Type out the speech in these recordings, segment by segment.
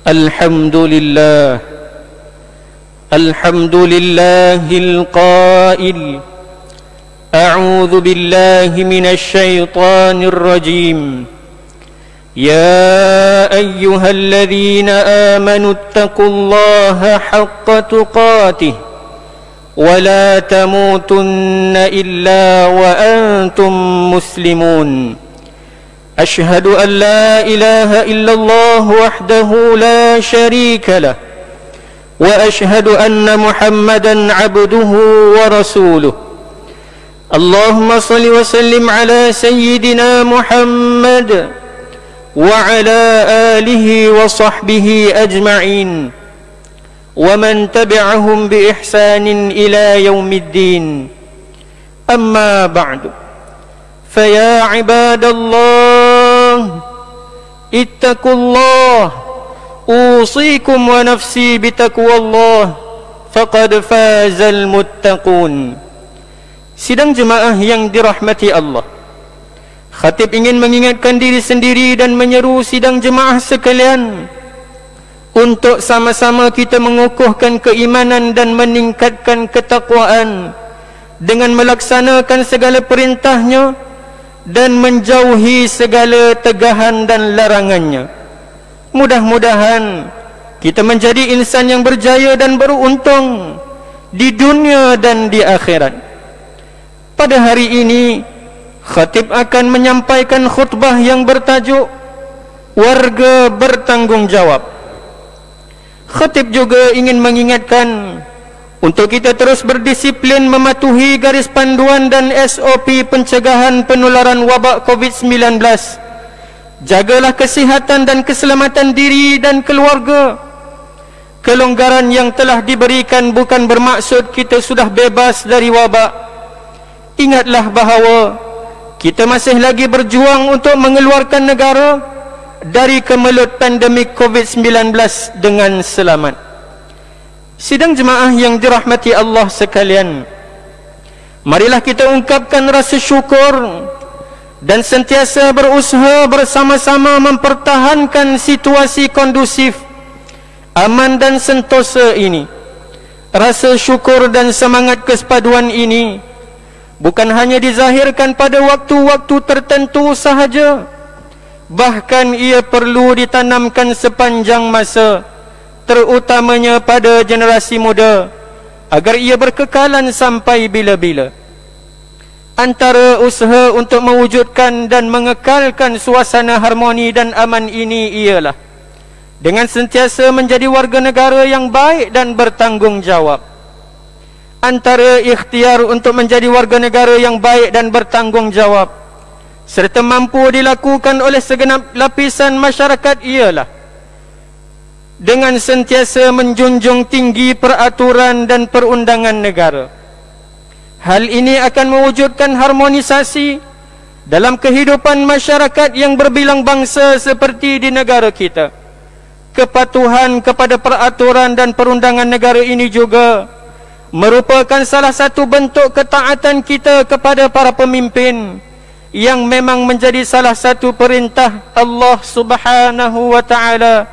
الحمد لله الحمد لله القائل أعوذ بالله من الشيطان الرجيم يا أيها الذين آمنوا اتقوا الله حق تقاته ولا تموتن إلا وأنتم مسلمون أشهد أن لا إله إلا الله وحده لا شريك له وأشهد أن محمدا عبده ورسوله اللهم صل وسلم على سيدنا محمد وعلى آله وصحبه أجمعين ومن تبعهم بإحسان إلى يوم الدين أما بعد فيا عباد الله اتقوا الله أوصيكم ونفسي بتقوى الله فقد فاز المتقون. Sidang jemaah yang dirahmati Allah, khatib ingin mengingatkan diri sendiri dan menyeru sidang jemaah sekalian untuk sama-sama kita mengukuhkan keimanan dan meningkatkan ketakwaan dengan melaksanakan segala perintahnya dan menjauhi segala tegahan dan larangannya. Mudah-mudahan kita menjadi insan yang berjaya dan beruntung di dunia dan di akhirat. Pada hari ini khatib akan menyampaikan khutbah yang bertajuk Warga Bertanggungjawab. Khatib juga ingin mengingatkan untuk kita terus berdisiplin mematuhi garis panduan dan SOP pencegahan penularan wabak COVID-19. Jagalah kesihatan dan keselamatan diri dan keluarga. Kelonggaran yang telah diberikan bukan bermaksud kita sudah bebas dari wabak. Ingatlah bahawa kita masih lagi berjuang untuk mengeluarkan negara dari kemelut pandemik COVID-19 dengan selamat. Sidang jemaah yang dirahmati Allah sekalian, marilah kita ungkapkan rasa syukur dan sentiasa berusaha bersama-sama mempertahankan situasi kondusif, aman dan sentosa ini. Rasa syukur dan semangat kesepaduan ini bukan hanya dizahirkan pada waktu-waktu tertentu sahaja, bahkan ia perlu ditanamkan sepanjang masa, terutamanya pada generasi muda, agar ia berkekalan sampai bila-bila. Antara usaha untuk mewujudkan dan mengekalkan suasana harmoni dan aman ini ialah dengan sentiasa menjadi warga negara yang baik dan bertanggungjawab. Antara ikhtiar untuk menjadi warga negara yang baik dan bertanggungjawab serta mampu dilakukan oleh segenap lapisan masyarakat ialah dengan sentiasa menjunjung tinggi peraturan dan perundangan negara. Hal ini akan mewujudkan harmonisasi dalam kehidupan masyarakat yang berbilang bangsa seperti di negara kita. Kepatuhan kepada peraturan dan perundangan negara ini juga merupakan salah satu bentuk ketaatan kita kepada para pemimpin yang memang menjadi salah satu perintah Allah Subhanahu wa ta'ala,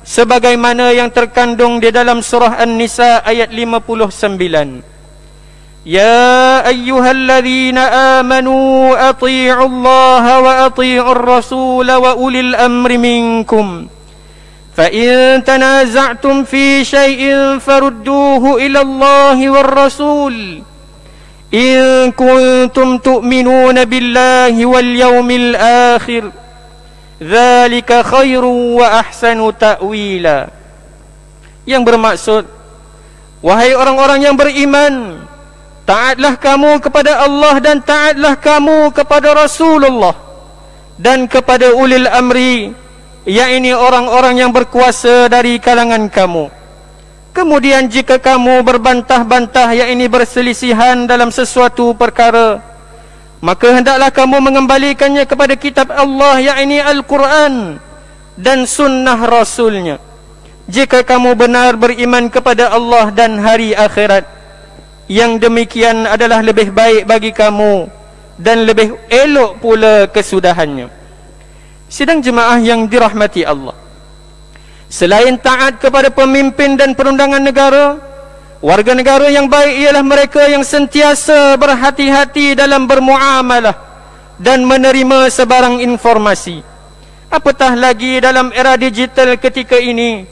sebagaimana yang terkandung di dalam surah An-Nisa ayat 59. Ya ayyuhalladzina amanu ati'u Allah wa ati'ur rasul wa ulil amri minkum fa in tanaza'tum fi syai'in farudduhu ila Allah war rasul in kuntum tu'minuna billahi wal yawmil akhir dzalika khairu wa ahsanu ta'wila. Yang bermaksud, wahai orang-orang yang beriman, taatlah kamu kepada Allah dan taatlah kamu kepada Rasulullah dan kepada ulil amri, yakni orang-orang yang berkuasa dari kalangan kamu. Kemudian jika kamu berbantah-bantah, yakni berselisihan dalam sesuatu perkara, maka hendaklah kamu mengembalikannya kepada kitab Allah, yakni Al-Quran dan sunnah Rasulnya. Jika kamu benar beriman kepada Allah dan hari akhirat, yang demikian adalah lebih baik bagi kamu dan lebih elok pula kesudahannya. Sidang jemaah yang dirahmati Allah, Selain taat kepada pemimpin dan perundangan negara, warga negara yang baik ialah mereka yang sentiasa berhati-hati dalam bermuamalah dan menerima sebarang informasi. Apatah lagi dalam era digital ketika ini,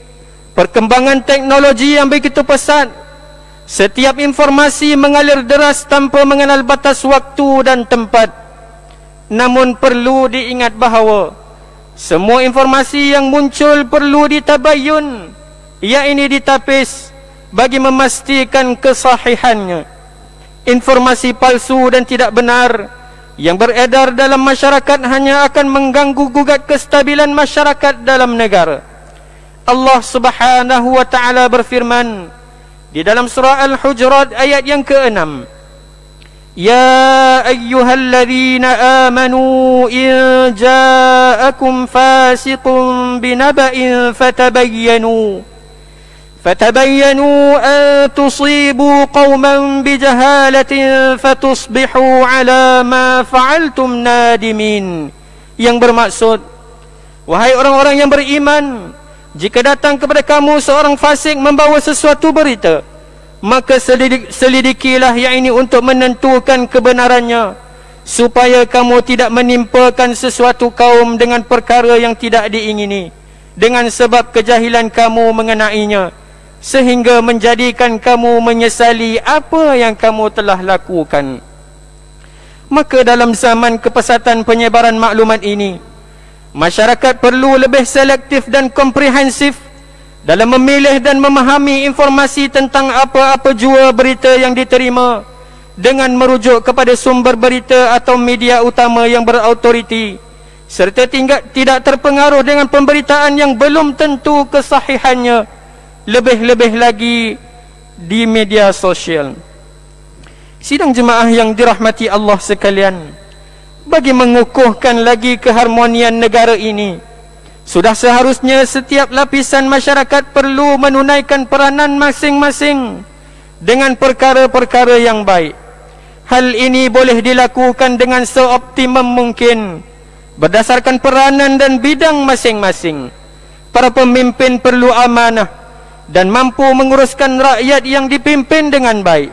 perkembangan teknologi yang begitu pesat, setiap informasi mengalir deras tanpa mengenal batas waktu dan tempat. Namun perlu diingat bahawa semua informasi yang muncul perlu ditabayun, iaitu ditapis bagi memastikan kesahihannya. Informasi palsu dan tidak benar yang beredar dalam masyarakat hanya akan mengganggu gugat kestabilan masyarakat dalam negara. Allah Subhanahu wa taala berfirman di dalam surah Al-Hujurat ayat yang ke-6, Ya ayyuhalladzina amanu in ja'akum fasiqun binaba'in fatabayyanu an tusibu qauman bijahalatin fatusbihu ala ma fa'altum nadimin. Yang bermaksud, wahai orang-orang yang beriman, jika datang kepada kamu seorang fasik membawa sesuatu berita, maka selidikilah yang ini untuk menentukan kebenarannya, supaya kamu tidak menimpakan sesuatu kaum dengan perkara yang tidak diingini, dengan sebab kejahilan kamu mengenainya, sehingga menjadikan kamu menyesali apa yang kamu telah lakukan. Maka dalam zaman kepesatan penyebaran maklumat ini, masyarakat perlu lebih selektif dan komprehensif dalam memilih dan memahami informasi tentang apa-apa jua berita yang diterima, dengan merujuk kepada sumber berita atau media utama yang berautoriti, serta tidak terpengaruh dengan pemberitaan yang belum tentu kesahihannya, lebih-lebih lagi di media sosial. Sidang jemaah yang dirahmati Allah sekalian, bagi mengukuhkan lagi keharmonian negara ini, sudah seharusnya setiap lapisan masyarakat perlu menunaikan peranan masing-masing dengan perkara-perkara yang baik. Hal ini boleh dilakukan dengan seoptimum mungkin berdasarkan peranan dan bidang masing-masing. Para pemimpin perlu amanah dan mampu menguruskan rakyat yang dipimpin dengan baik,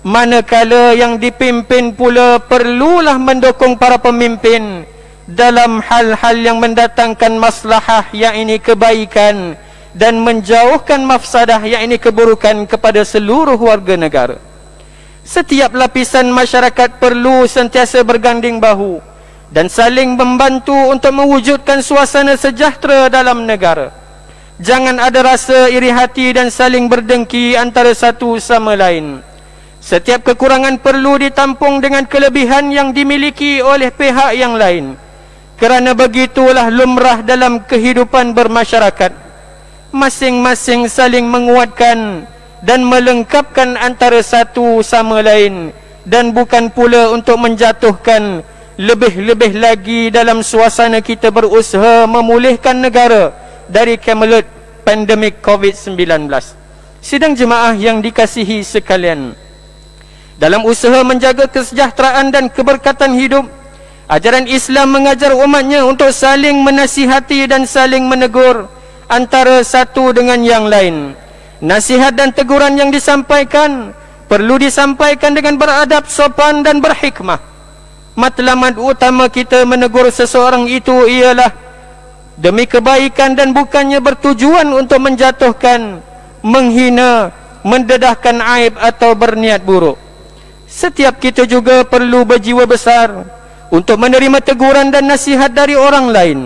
manakala yang dipimpin pula perlulah mendukung para pemimpin dalam hal-hal yang mendatangkan maslahah, yakni kebaikan, dan menjauhkan mafsadah, yakni keburukan kepada seluruh warga negara. Setiap lapisan masyarakat perlu sentiasa berganding bahu dan saling membantu untuk mewujudkan suasana sejahtera dalam negara. Jangan ada rasa iri hati dan saling berdengki antara satu sama lain. Setiap kekurangan perlu ditampung dengan kelebihan yang dimiliki oleh pihak yang lain, kerana begitulah lumrah dalam kehidupan bermasyarakat. Masing-masing saling menguatkan dan melengkapkan antara satu sama lain, dan bukan pula untuk menjatuhkan. Lebih-lebih lagi dalam suasana kita berusaha memulihkan negara dari kemelut pandemik COVID-19. Sidang jemaah yang dikasihi sekalian, dalam usaha menjaga kesejahteraan dan keberkatan hidup, ajaran Islam mengajar umatnya untuk saling menasihati dan saling menegur antara satu dengan yang lain. Nasihat dan teguran yang disampaikan perlu disampaikan dengan beradab, sopan dan berhikmah. Matlamat utama kita menegur seseorang itu ialah demi kebaikan dan bukannya bertujuan untuk menjatuhkan, menghina, mendedahkan aib atau berniat buruk. Setiap kita juga perlu berjiwa besar untuk menerima teguran dan nasihat dari orang lain.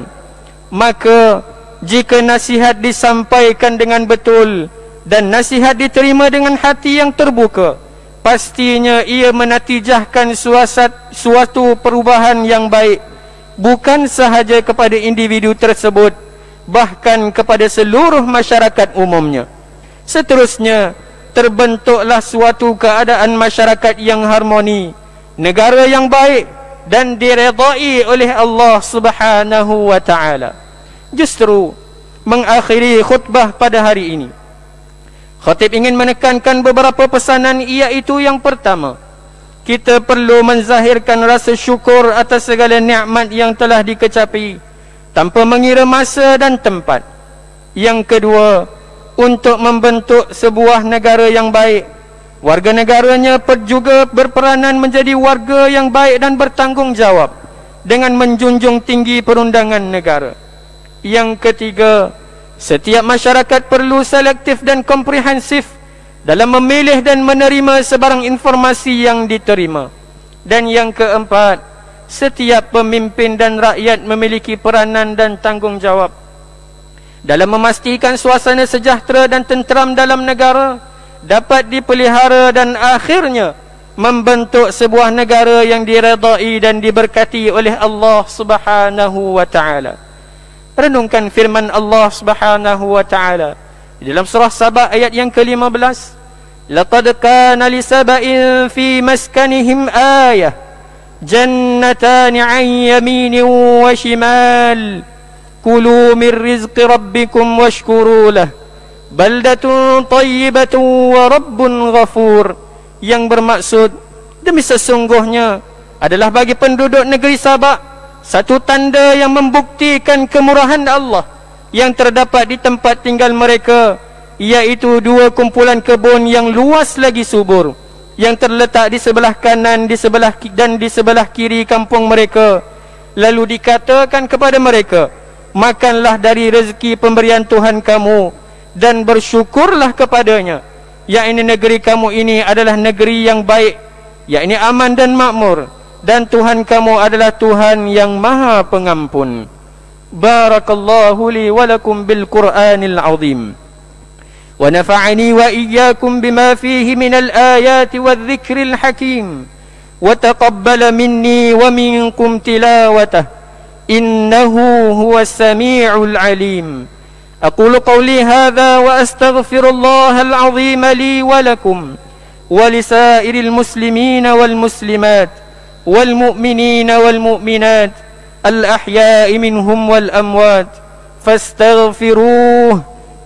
Maka jika nasihat disampaikan dengan betul dan nasihat diterima dengan hati yang terbuka, pastinya ia menatijahkan suatu perubahan yang baik, bukan sahaja kepada individu tersebut, bahkan kepada seluruh masyarakat umumnya. Seterusnya, terbentuklah suatu keadaan masyarakat yang harmoni, negara yang baik dan diredai oleh Allah Subhanahu wa taala. Justru mengakhiri khutbah pada hari ini, khatib ingin menekankan beberapa pesanan, iaitu yang pertama, kita perlu menzahirkan rasa syukur atas segala nikmat yang telah dikecapi tanpa mengira masa dan tempat. Yang kedua, untuk membentuk sebuah negara yang baik, warga negaranya juga berperanan menjadi warga yang baik dan bertanggungjawab dengan menjunjung tinggi perundangan negara. Yang ketiga, setiap masyarakat perlu selektif dan komprehensif dalam memilih dan menerima sebarang informasi yang diterima. Dan yang keempat, setiap pemimpin dan rakyat memiliki peranan dan tanggungjawab dalam memastikan suasana sejahtera dan tenteram dalam negara dapat dipelihara dan akhirnya membentuk sebuah negara yang diredai dan diberkati oleh Allah Subhanahu wa taala. Renungkan firman Allah Subhanahu wa taala di dalam surah Saba ayat yang ke-15. Laqad kana li saba'in fi maskanihim ayah jannatan 'an yaminin wa shimal kulu min rizqi rabbikum washkuru lah baldatun tayyibatun wa rabbun ghafur. Yang bermaksud, demi sesungguhnya adalah bagi penduduk negeri Sabak satu tanda yang membuktikan kemurahan Allah yang terdapat di tempat tinggal mereka, iaitu dua kumpulan kebun yang luas lagi subur yang terletak di sebelah kanan di sebelah kiri kampung mereka. Lalu dikatakan kepada mereka, makanlah dari rezeki pemberian Tuhan kamu dan bersyukurlah kepadanya, yakni negeri kamu ini adalah negeri yang baik, yakni aman dan makmur, dan Tuhan kamu adalah Tuhan yang Maha Pengampun. Barakallahu li wa lakum bil Qur'anil azim wa nafa'ani wa iyyakum bima fihi minal ayati wadh-dhikril hakim wa taqabbala minni wa minkum tilawatah innahu huwas sami'ul alim. أقول قولي هذا وأستغفر الله العظيم لي ولكم ولسائر المسلمين والمسلمات والمؤمنين والمؤمنات الأحياء منهم والأموات فاستغفروه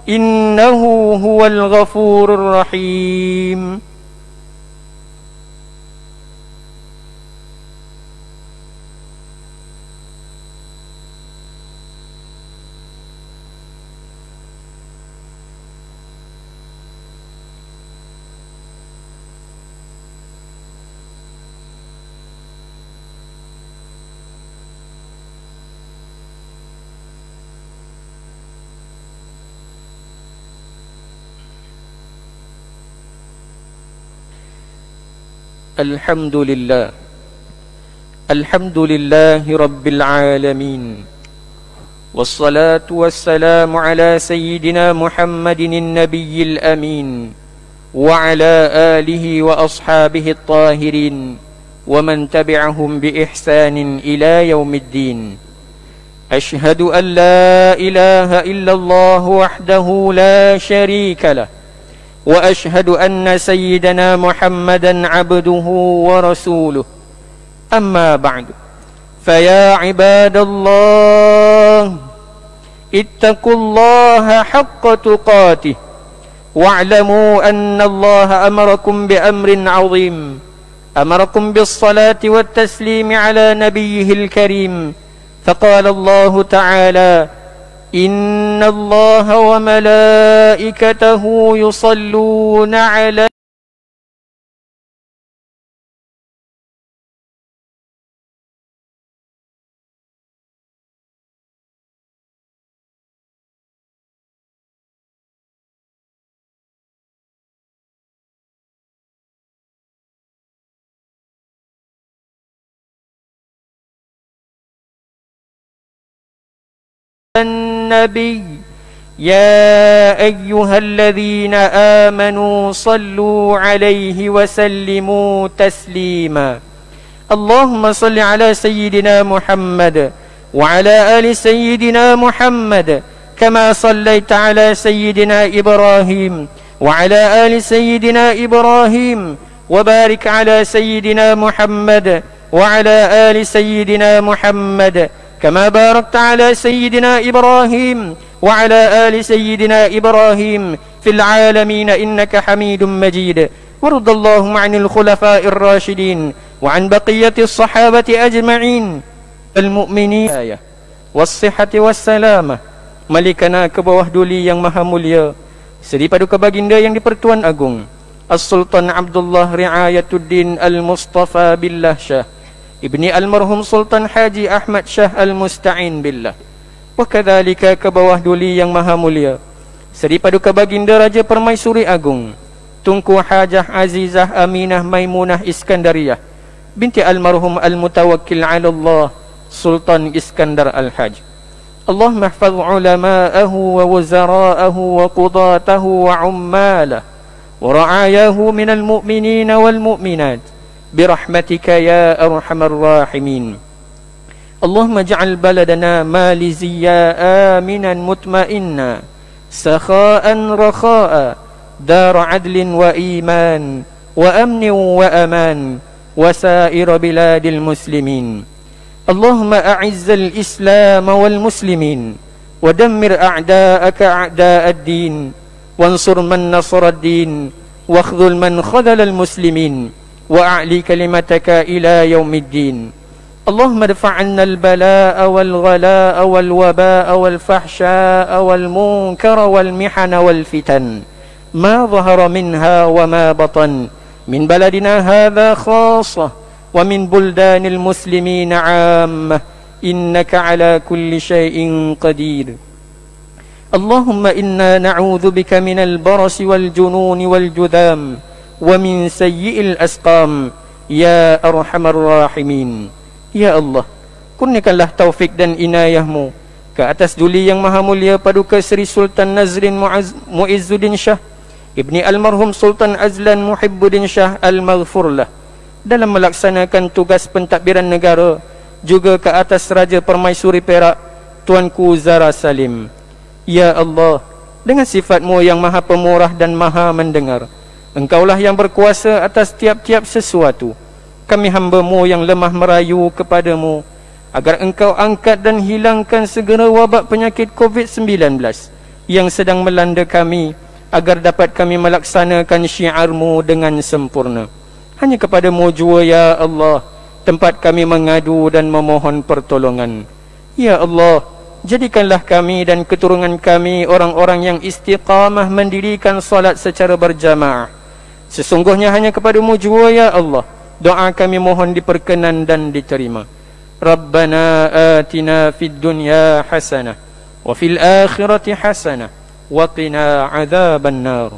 إنه هو الغفور الرحيم. الحمد لله رب العالمين والصلاة والسلام على سيدنا محمد النبي الأمين وعلى آله وأصحابه الطاهرين ومن تبعهم بإحسان إلى يوم الدين. أشهد أن لا إله إلا الله وحده لا شريك له وأشهد أن سيدنا محمدا عبده ورسوله. أما بعد فيا عباد الله اتقوا الله حق تقاته واعلموا أن الله أمركم بأمر عظيم، أمركم بالصلاة والتسليم على نبيه الكريم، فقال الله تعالى إن الله وملائكته يصلون على النبي يا أيها الذين آمنوا صلوا عليه وسلموا تسليما. اللهم صل على سيدنا محمد وعلى آل سيدنا محمد كما صليت على سيدنا إبراهيم وعلى آل سيدنا إبراهيم وبارك على سيدنا محمد وعلى آل سيدنا محمد كما باركت على سيدنا إبراهيم وعلى آل سيدنا إبراهيم في العالمين إنك حميد مجيد. وارض اللهم عن الخلفاء الراشدين وعن بقية الصحابة أجمعين المؤمنين والصحة والسلامة malikana ke bawah duli yang maha mulia Seri Paduka Baginda yang di-Pertuan Agung As-Sultan Abdullah Riayatuddin Al-Mustafa Billah Shah Ibni Almarhum Sultan Haji Ahmad Shah Al-Musta'in Billah. Wa kadzalika ke bawah duli yang maha mulia Seri Paduka Baginda Raja Permaisuri Agung Tunku Hajah Azizah Aminah Maimunah Iskandariyah binti Almarhum Al-Mutawakkil 'ala Allah Sultan Iskandar Al-Haj. Allahumma ihfaz ulama'ahu wa wuzara'ahu wa qudatahu wa ummalah wa ra'ayahu minal mu'minina wal mu'minat birahmatika ya arhamar rahimin. Allahumma ij'al baladana maliziyya aminan mutma'inna sakha'an rakha'a dar 'adlin wa iman wa amnin wa aman wa sa'ir biladil muslimin. اللهم أعز الإسلام والمسلمين ودمر أعداءك أعداء الدين وانصر من نصر الدين واخذل من خذل المسلمين وأعلي كلمتك إلى يوم الدين. اللهم ادفع عنا البلاء والغلاء والوباء والفحشاء والمنكر والمحن والفتن ما ظهر منها وما بطن من بلدنا هذا خاصة ومن بلدان المسلمين عامة إنك على كل شيء قدير. اللهم إنا نعوذ بك من البرص والجنون والجذام ومن سيء الأسقام يا أرحم الراحمين. Ya Allah, kurniakanlah taufik dan inayahmu ke atas duli yang maha mulia Paduka Seri Sultan Nazrin Muizzuddin Shah Ibni Almarhum Sultan Azlan Muhibbuddin Shah Al-Maghfurlah dalam melaksanakan tugas pentadbiran negara, juga ke atas Raja Permaisuri Perak Tuanku Zara Salim. Ya Allah, dengan sifat-Mu yang maha pemurah dan maha mendengar, Engkaulah yang berkuasa atas tiap-tiap sesuatu. Kami hamba-Mu yang lemah merayu kepadamu agar Engkau angkat dan hilangkan segera wabak penyakit COVID-19 yang sedang melanda kami, agar dapat kami melaksanakan syiar-Mu dengan sempurna. Hanya kepada-Mu jua ya Allah tempat kami mengadu dan memohon pertolongan. Ya Allah, jadikanlah kami dan keturunan kami orang-orang yang istiqamah mendirikan salat secara berjamaah. Sesungguhnya hanya kepada-Mu jua ya Allah doa kami mohon diperkenan dan diterima. Rabbana atina fid dunya hasanah wa fil akhirati hasanah wa qina adzaban nar.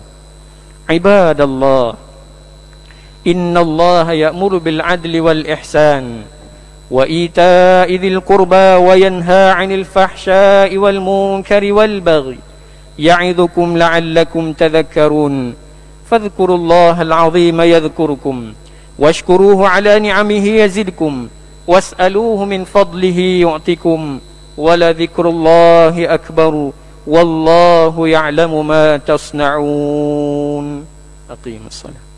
Ibadallah, Inna Allah ya'muru bil adli wal ihsan wa ita'i dhil qurba wa yanha 'anil fahsya'i wal munkari wal baghi ya'idhukum la'allakum tadhakkarun. Fadhkurullaha al-'azima yadhkurukum washkuruhu 'ala ni'amihi yazidkum was'aluhu min fadlihi yu'tikum wa la dhikrullahi akbar wallahu ya'lamu ma tasna'un. Aqimus salat.